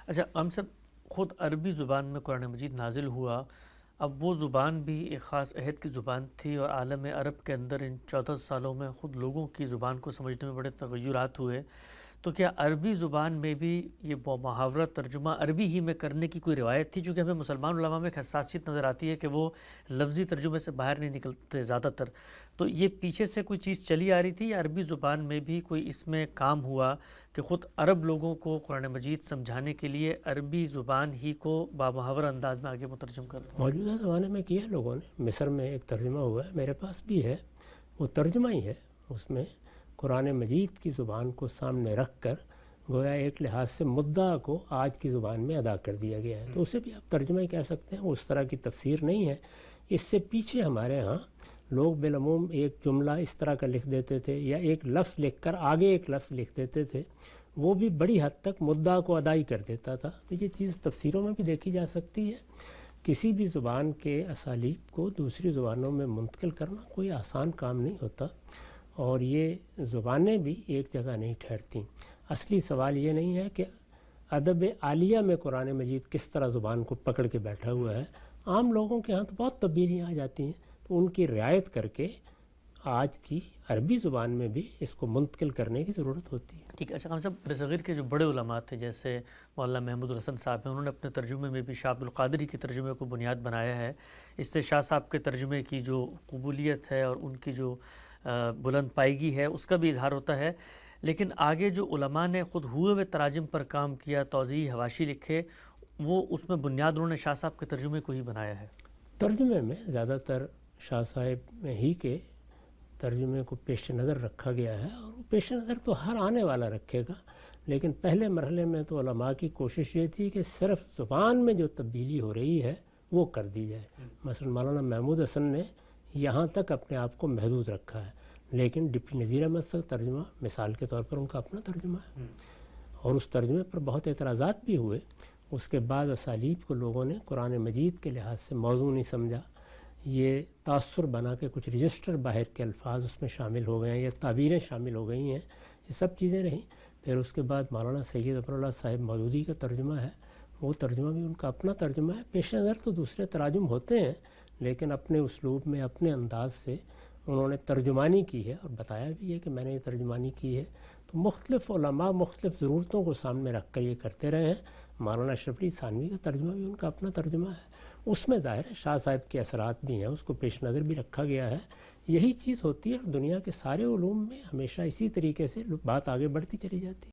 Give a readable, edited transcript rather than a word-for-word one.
اچھا ہم سب خود عربی زبان میں قرآن مجید نازل ہوا، اب وہ زبان بھی ایک خاص عہد کی زبان تھی، اور عالم عرب کے اندر ان 14 سالوں میں خود لوگوں کی زبان کو سمجھنے میں بڑے تغیرات ہوئے، تو کیا عربی زبان میں بھی یہ محاورہ ترجمہ عربی ہی میں کرنے کی کوئی روایت تھی؟ چونکہ ہمیں مسلمان علماء میں ایک حساسیت نظر آتی ہے کہ وہ لفظی ترجمے سے باہر نہیں نکلتے زیادہ تر، تو یہ پیچھے سے کوئی چیز چلی آ رہی تھی یا عربی زبان میں بھی کوئی اس میں کام ہوا کہ خود عرب لوگوں کو قرآن مجید سمجھانے کے لیے عربی زبان ہی کو بامحاورہ انداز میں آگے مترجم کر دیں؟ موجودہ زمانے میں کیا لوگوں نے، مصر میں ایک ترجمہ ہوا ہے، میرے پاس بھی ہے، وہ ترجمہ ہی ہے، اس میں قرآن مجید کی زبان کو سامنے رکھ کر گویا ایک لحاظ سے مدعا کو آج کی زبان میں ادا کر دیا گیا ہے، تو اسے بھی آپ ترجمہ ہی کہہ سکتے ہیں، اس طرح کی تفسیر نہیں ہے۔ اس سے پیچھے ہمارے ہاں لوگ بالعموم ایک جملہ اس طرح کا لکھ دیتے تھے یا ایک لفظ لکھ کر آگے ایک لفظ لکھ دیتے تھے، وہ بھی بڑی حد تک مدعا کو ادا ہی کر دیتا تھا، تو یہ چیز تفسیروں میں بھی دیکھی جا سکتی ہے۔ کسی بھی زبان کے اسالیب کو دوسری زبانوں میں منتقل کرنا کوئی آسان کام نہیں ہوتا، اور یہ زبانیں بھی ایک جگہ نہیں ٹھہرتیں۔ اصلی سوال یہ نہیں ہے کہ ادب عالیہ میں قرآن مجید کس طرح زبان کو پکڑ کے بیٹھا ہوا ہے، عام لوگوں کے ہاں تو بہت تبدیلیاں آ جاتی ہیں، تو ان کی رعایت کر کے آج کی عربی زبان میں بھی اس کو منتقل کرنے کی ضرورت ہوتی ہے۔ ٹھیک ہے، اچھا ہم سب صغیر کے جو بڑے علماء تھے جیسے مولانا محمود الحسن صاحب ہیں، انہوں نے اپنے ترجمے میں بھی شاہ عبد القادری کے ترجمے کو بنیاد بنایا ہے، اس سے شاہ صاحب کے ترجمے کی جو قبولیت ہے اور ان کی جو بلند پائیگی ہے اس کا بھی اظہار ہوتا ہے، لیکن آگے جو علماء نے خود ہوئے ہوئے تراجم پر کام کیا، توضیح حواشی لکھے، وہ اس میں بنیاد انہوں نے شاہ صاحب کے ترجمے کو ہی بنایا ہے۔ ترجمے میں زیادہ تر شاہ صاحب ہی کے ترجمے کو پیش نظر رکھا گیا ہے، اور وہ پیش نظر تو ہر آنے والا رکھے گا، لیکن پہلے مرحلے میں تو علماء کی کوشش یہ تھی کہ صرف زبان میں جو تبدیلی ہو رہی ہے وہ کر دی جائے۔ مثلا مولانا محمود حسن نے یہاں تک اپنے آپ کو محدود رکھا ہے، لیکن ڈپٹی نذیر احمد کا ترجمہ مثال کے طور پر ان کا اپنا ترجمہ ہے، اور اس ترجمے پر بہت اعتراضات بھی ہوئے۔ اس کے بعد اسالیب کو لوگوں نے قرآن مجید کے لحاظ سے موضوع نہیں سمجھا، یہ تاثر بنا کے کچھ رجسٹر باہر کے الفاظ اس میں شامل ہو گئے ہیں یا تعبیریں شامل ہو گئی ہیں، یہ سب چیزیں رہیں۔ پھر اس کے بعد مولانا سید ظفراللہ صاحب مودودی کا ترجمہ ہے، وہ ترجمہ بھی ان کا اپنا ترجمہ ہے۔ پیش نظر تو دوسرے تراجم ہوتے ہیں، لیکن اپنے اسلوب میں اپنے انداز سے انہوں نے ترجمانی کی ہے، اور بتایا بھی ہے کہ میں نے یہ ترجمانی کی ہے۔ تو مختلف علماء مختلف ضرورتوں کو سامنے رکھ کر یہ کرتے رہے ہیں۔ مولانا اشرف علی تھانوی کا ترجمہ بھی ان کا اپنا ترجمہ ہے، اس میں ظاہر ہے شاہ صاحب کے اثرات بھی ہیں، اس کو پیش نظر بھی رکھا گیا ہے۔ یہی چیز ہوتی ہے، اور دنیا کے سارے علوم میں ہمیشہ اسی طریقے سے بات آگے بڑھتی چلی جاتی ہے۔